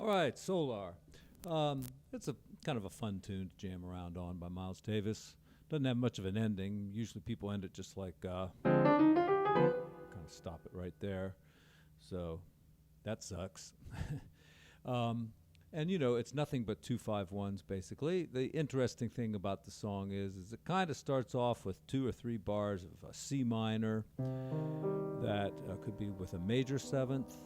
All right, Solar. It's a kind of a fun tune to jam around on by Miles Davis. Doesn't have much of an ending. Usually people end it just like kind of stop it right there. So that sucks. And you know, it's nothing but 2-5-1s basically. The interesting thing about the song is it kind of starts off with 2 or 3 bars of a C minor that could be with a major 7th,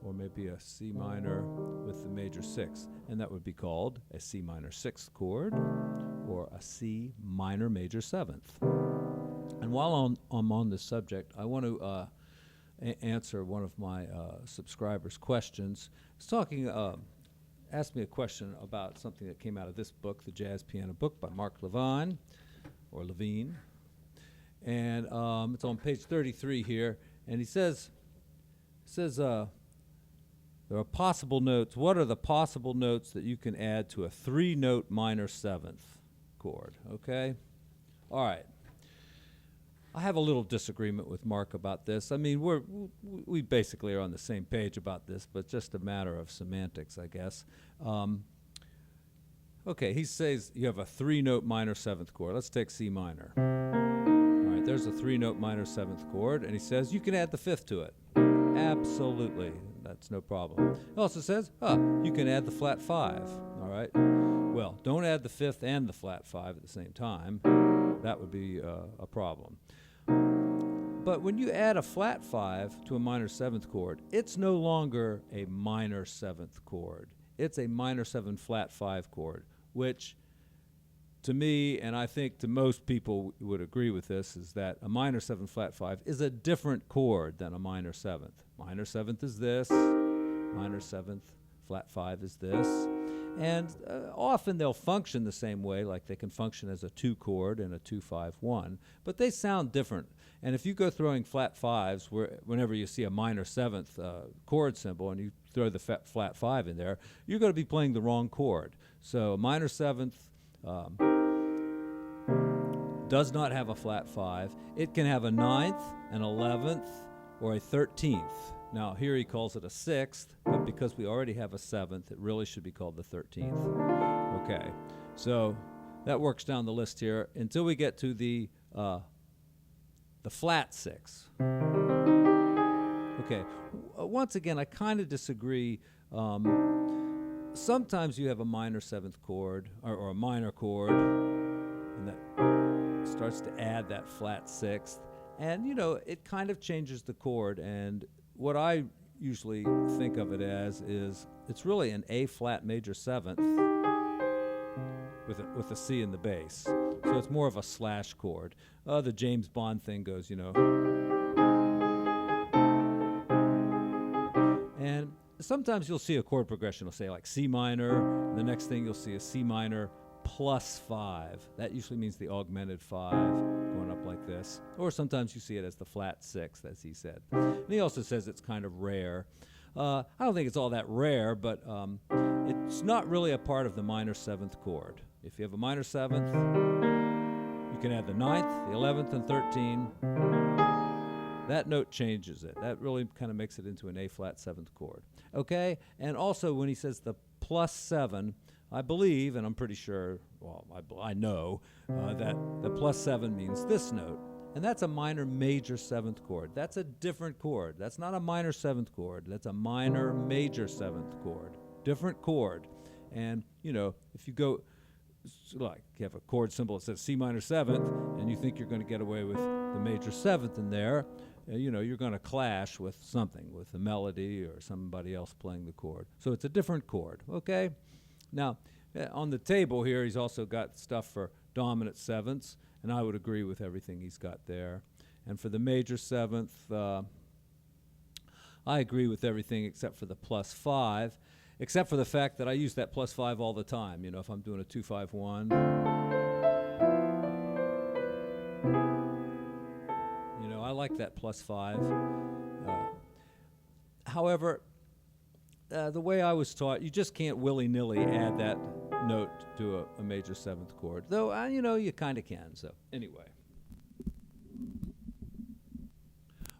or maybe a C minor with the major 6th, and that would be called a C minor 6th chord or a C minor major 7th. And while I'm on this subject, I want to answer one of my subscribers' questions. He's talking, asked me a question about something that came out of this book, the Jazz Piano Book by Mark Levine, or Levine. And it's on page 33 here, and he says, there are possible notes. What are the possible notes that you can add to a 3-note minor 7th chord? Okay? All right. I have a little disagreement with Mark about this. I mean, we basically are on the same page about this, but just a matter of semantics, I guess. Okay, he says you have a 3-note minor 7th chord. Let's take C minor. All right, there's a 3-note minor 7th chord, and he says you can add the 5th to it. Absolutely, that's no problem. He also says, you can add the flat 5, all right? Well, don't add the 5th and the flat 5 at the same time. That would be a problem. But when you add a flat 5 to a minor 7th chord, it's no longer a minor 7th chord. It's a minor 7 flat 5 chord, which to me, and I think to most people would agree with this, is that a minor 7 flat 5 is a different chord than a minor 7th. Minor 7th is this, minor 7th flat 5 is this. And often they'll function the same way, like they can function as a 2 chord and a 2-5-1, but they sound different. And if you go throwing flat 5s, whenever you see a minor 7th chord symbol and you throw the flat 5 in there, you're going to be playing the wrong chord. So a minor 7th does not have a flat 5. It can have a 9th, an 11th, or a 13th. Now, here he calls it a 6th, but because we already have a 7th, it really should be called the 13th. Okay, so that works down the list here until we get to the flat 6. Okay, once again, I kind of disagree. Sometimes you have a minor 7th chord, or a minor chord, and that starts to add that flat 6th. And, you know, it kind of changes the chord, and what I usually think of it as is it's really an A flat major 7th with a C in the bass. So it's more of a slash chord. The James Bond thing goes, you know. And sometimes you'll see a chord progression. It'll say like C minor, and the next thing you'll see a C minor plus 5. That usually means the augmented 5 going up like this. Or sometimes you see it as the flat 6, as he said. And he also says it's kind of rare. I don't think it's all that rare, but it's not really a part of the minor 7th chord. If you have a minor 7th, you can add the 9th, the 11th, and 13. That note changes it. That really kind of makes it into an A flat 7th chord. Okay? And also when he says the plus 7, I believe, and I'm pretty sure, well, I know, that the plus 7 means this note. And that's a minor major 7th chord. That's a different chord. That's not a minor 7th chord. That's a minor major 7th chord. Different chord. And, you know, if you go, like, you have a chord symbol that says C minor 7th, and you think you're going to get away with the major 7th in there, you know, you're going to clash with something, with the melody or somebody else playing the chord. So it's a different chord, okay? Now, on the table here, he's also got stuff for dominant 7ths, and I would agree with everything he's got there. And for the major 7th, I agree with everything except for the plus 5, except for the fact that I use that plus 5 all the time. You know, if I'm doing a 2-5-1, you know, I like that plus 5. However, the way I was taught, you just can't willy-nilly add that note to a major 7th chord. Though, you know, you kind of can. So, anyway.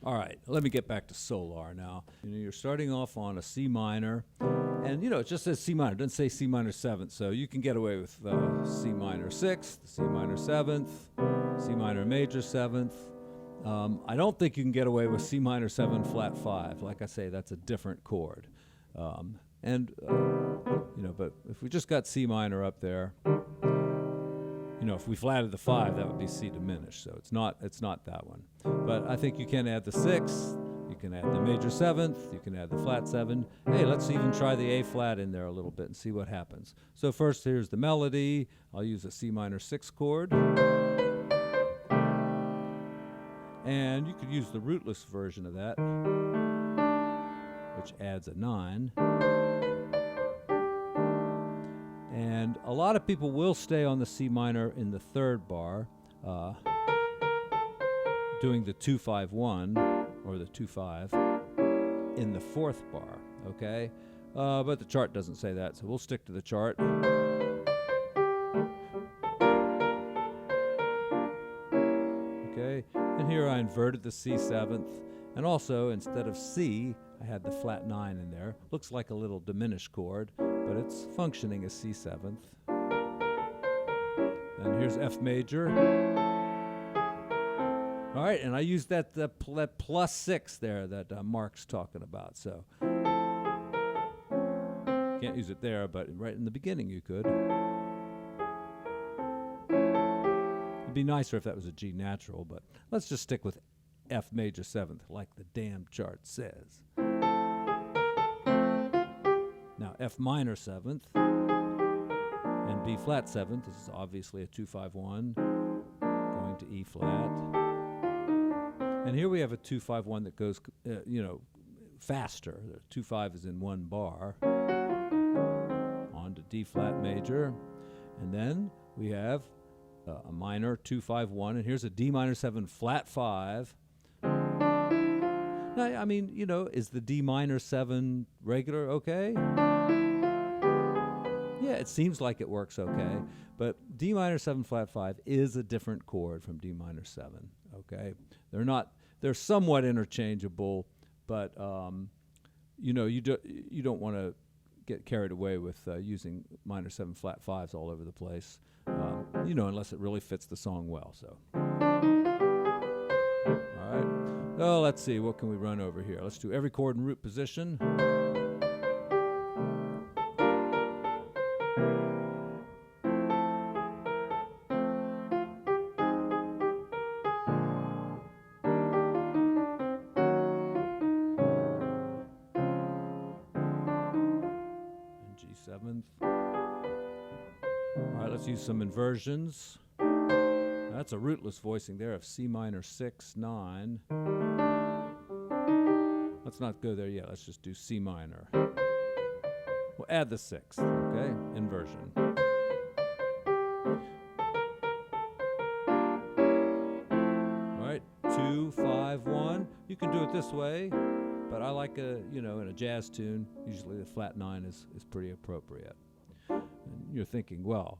All right, let me get back to Solar now. You know, you're starting off on a C minor, And, it just says C minor. It doesn't say C minor 7th. So you can get away with C minor 6th, C minor 7th, C minor major 7th. I don't think you can get away with C minor 7 flat 5. Like I say, that's a different chord. But if we just got C minor up there, if we flatted the 5, that would be C diminished. So it's not that one. But I think you can add the 6th. You can add the major 7th, you can add the flat 7. Hey, let's even try the A flat in there a little bit and see what happens. So first, here's the melody. I'll use a C minor 6 chord. And you could use the rootless version of that, which adds a 9. And a lot of people will stay on the C minor in the 3rd bar, doing the 2-5-1. Or the 2-5 in the 4th bar, okay? But the chart doesn't say that, so we'll stick to the chart. Okay, and here I inverted the C 7th, and also instead of C, I had the flat 9 in there. Looks like a little diminished chord, but it's functioning as C 7th. And here's F major. All right, and I used that plus 6 there that Mark's talking about. So can't use it there, but right in the beginning you could. It'd be nicer if that was a G natural, but let's just stick with F major 7th, like the damn chart says. Now F minor 7th and B flat 7th. This is obviously a 2-5-1 going to E flat. And here we have a 2-5-1 that goes, faster. The 2-5 is in one bar. On to D flat major. And then we have a minor 2-5-1. And here's a D minor 7 flat 5. Now, I mean, is the D minor 7 regular okay? Yeah, it seems like it works okay. But D minor 7 flat 5 is a different chord from D minor 7. Okay, they're somewhat interchangeable, but you don't want to get carried away with using minor 7 flat 5s all over the place, unless it really fits the song well. So, all right. Oh, let's see, what can we run over here? Let's do every chord in root position. Let's use some inversions. That's a rootless voicing there of C minor 6, 9. Let's not go there yet. Let's just do C minor. We'll add the 6th, okay? Inversion. All right, 2-5-1. You can do it this way, but I like in a jazz tune, usually the flat 9 is pretty appropriate. And you're thinking, well,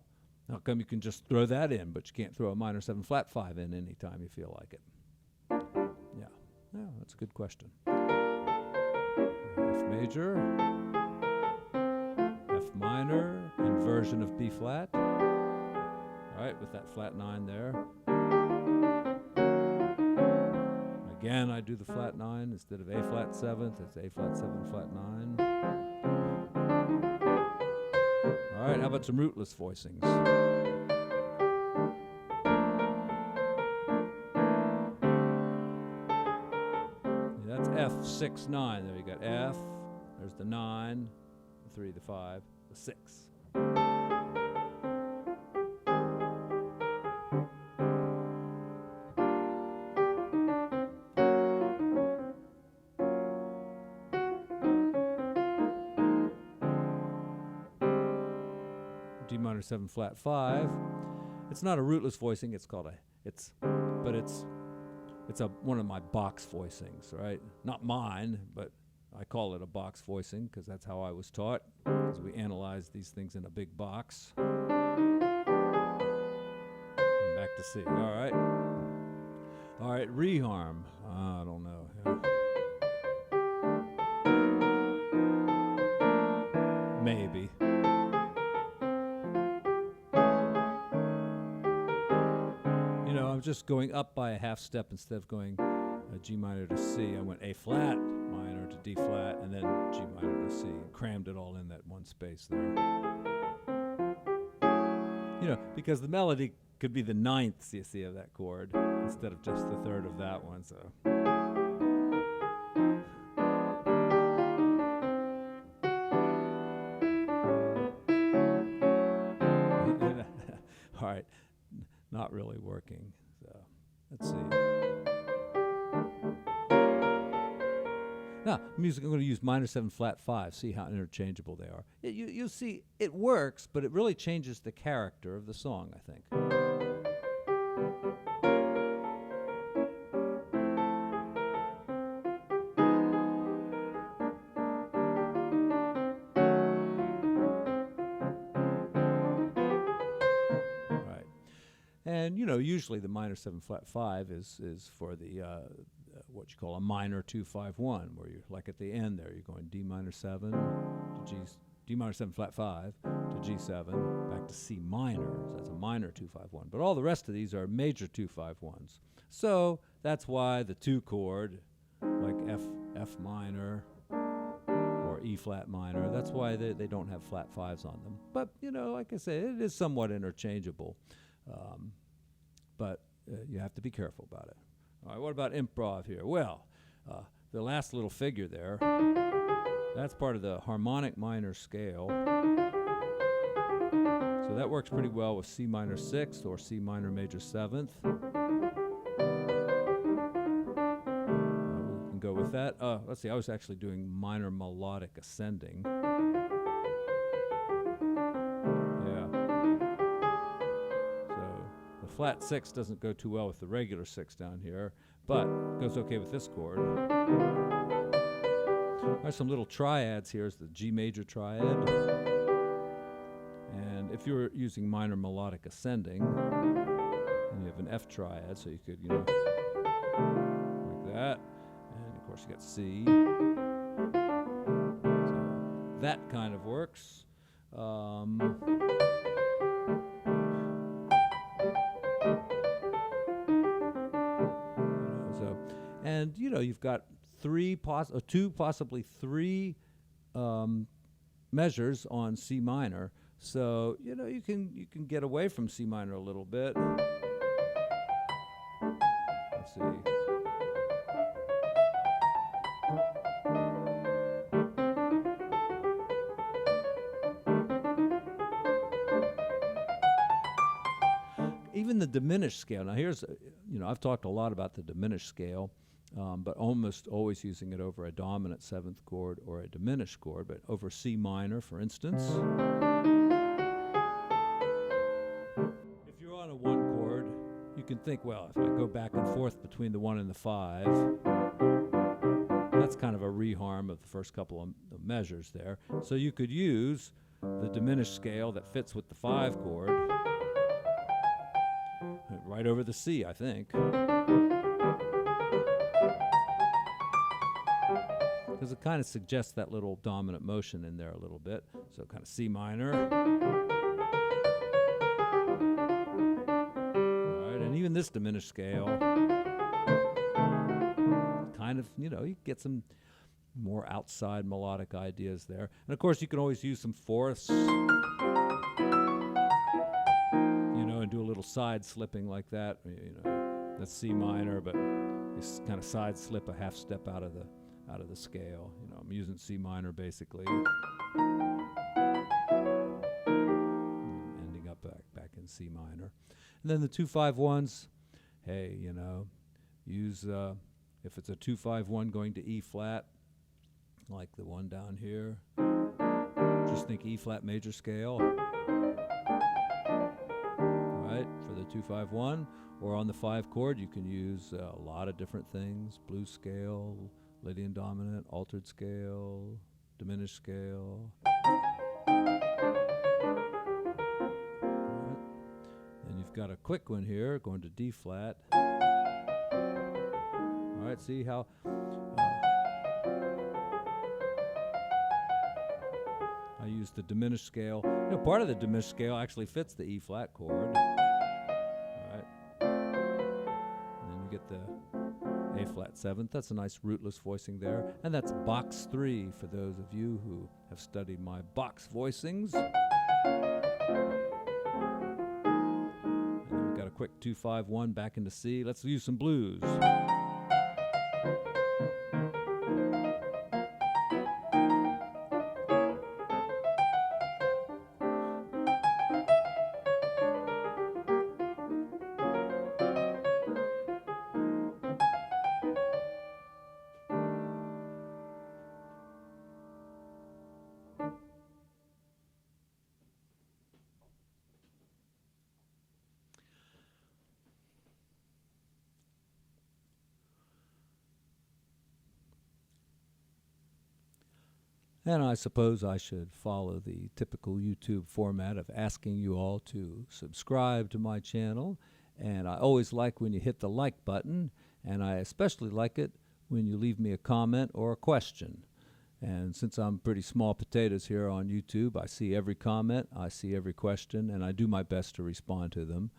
how come you can just throw that in, but you can't throw a minor 7 flat 5 in anytime you feel like it? Yeah, that's a good question. F major, F minor, inversion of B flat. All right, with that flat 9 there. Again, I do the flat 9 instead of A flat 7th. It's A flat 7 flat 9. All right, how about some rootless voicings? Yeah, that's F6, 9. There you got F. There's the 9, the 3, the 5, the 6. D minor 7 flat 5. It's not a rootless voicing. It's called it's one of my box voicings, right? Not mine, but I call it a box voicing because that's how I was taught. As we analyze these things in a big box. And back to C. All right. All right. Reharm. I don't know. was just going up by a half step instead of going G minor to C. I went A flat minor to D flat and then G minor to C. Crammed it all in that one space there. You know, because the melody could be the ninth, you see, of that chord instead of just the third of that one. So. All right, not really working. So let's see. Now, music, I'm going to use minor 7 flat 5. See how interchangeable they are. You'll see it works, but it really changes the character of the song, I think. Right. And, you know, usually the minor 7 flat 5 is for the what you call a minor 2-5-1, where you're like at the end there, you're going D minor 7 to D minor 7 flat 5 to G7 back to C minor. So that's a minor 2-5-1. But all the rest of these are major 2-5-1s. So that's why the 2 chord, like F minor or E flat minor, that's why they don't have flat 5s on them. But, you know, like I say, it is somewhat interchangeable. But you have to be careful about it. All right, what about improv here? Well, the last little figure there, that's part of the harmonic minor scale. So that works pretty well with C minor 6th or C minor major 7th. We can go with that. Let's see, I was actually doing minor melodic ascending. Flat 6 doesn't go too well with the regular 6 down here, but goes okay with this chord. There's some little triads here. Is the G major triad. And if you were using minor melodic ascending, and you have an F triad, so you could, you know, like that. And of course you got C. So that kind of works. And you know, you've got two, possibly three measures on C minor. So you know, you can get away from C minor a little bit. Let's see. Even the diminished scale. Now here's, you know, I've talked a lot about the diminished scale. But almost always using it over a dominant 7th chord or a diminished chord, but over C minor, for instance. If you're on a 1 chord, you can think, well, if I go back and forth between the 1 and the 5, that's kind of a reharm of the first couple of measures there. So you could use the diminished scale that fits with the 5 chord, right over the C, I think. Because it kind of suggests that little dominant motion in there a little bit. So kind of C minor. All right, and even this diminished scale, kind of, you know, you get some more outside melodic ideas there. And of course, you can always use some fourths, you know, and do a little side slipping like that. You know, that's C minor, but you kind of side slip a half step out of the scale. You know, I'm using C minor basically, ending up back in C minor. And then the 2-5-1s, hey, you know, use if it's a 2-5-1 going to E flat, like the one down here, just think E flat major scale, right, for the 2-5-1. Or on the 5 chord, you can use a lot of different things: blues scale, Lydian dominant, altered scale, diminished scale. Right. Then you've got a quick one here going to D flat. All right, see how I use the diminished scale. You know, part of the diminished scale actually fits the E flat chord. All right. hit the A flat 7th. That's a nice rootless voicing there. And that's box 3 for those of you who have studied my box voicings. And then we've got a quick 2-5-1 back into C. Let's use some blues. And I suppose I should follow the typical YouTube format of asking you all to subscribe to my channel. And I always like when you hit the like button, and I especially like it when you leave me a comment or a question. And since I'm pretty small potatoes here on YouTube, I see every comment, I see every question, and I do my best to respond to them.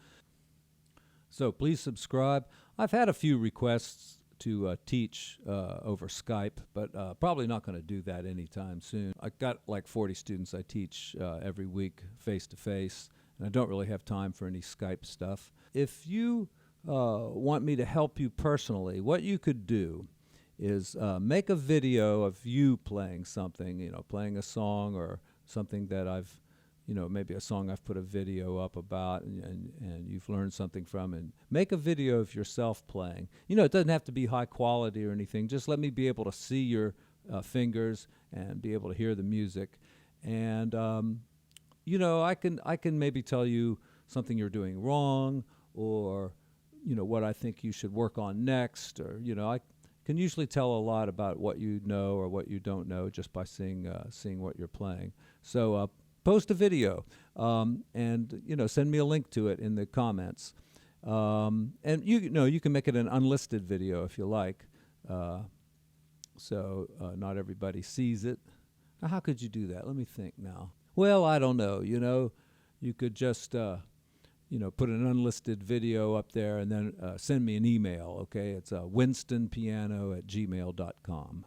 So please subscribe. I've had a few requests to teach over Skype, but probably not going to do that anytime soon. I got like 40 students I teach every week face-to-face, and I don't really have time for any Skype stuff. If you want me to help you personally, what you could do is make a video of you playing something, playing a song or something that I've, maybe a song I've put a video up about and you've learned something from, and make a video of yourself playing. It doesn't have to be high quality or anything. Just let me be able to see your fingers and be able to hear the music. And, I can maybe tell you something you're doing wrong, or, what I think you should work on next, or, I can usually tell a lot about what you know or what you don't know just by seeing what you're playing. So post a video and send me a link to it in the comments. And you can make it an unlisted video if you like, so not everybody sees it. Now, how could you do that? Let me think now. Well, I don't know. You could just put an unlisted video up there and then send me an email. Okay, it's winstonpiano@gmail.com.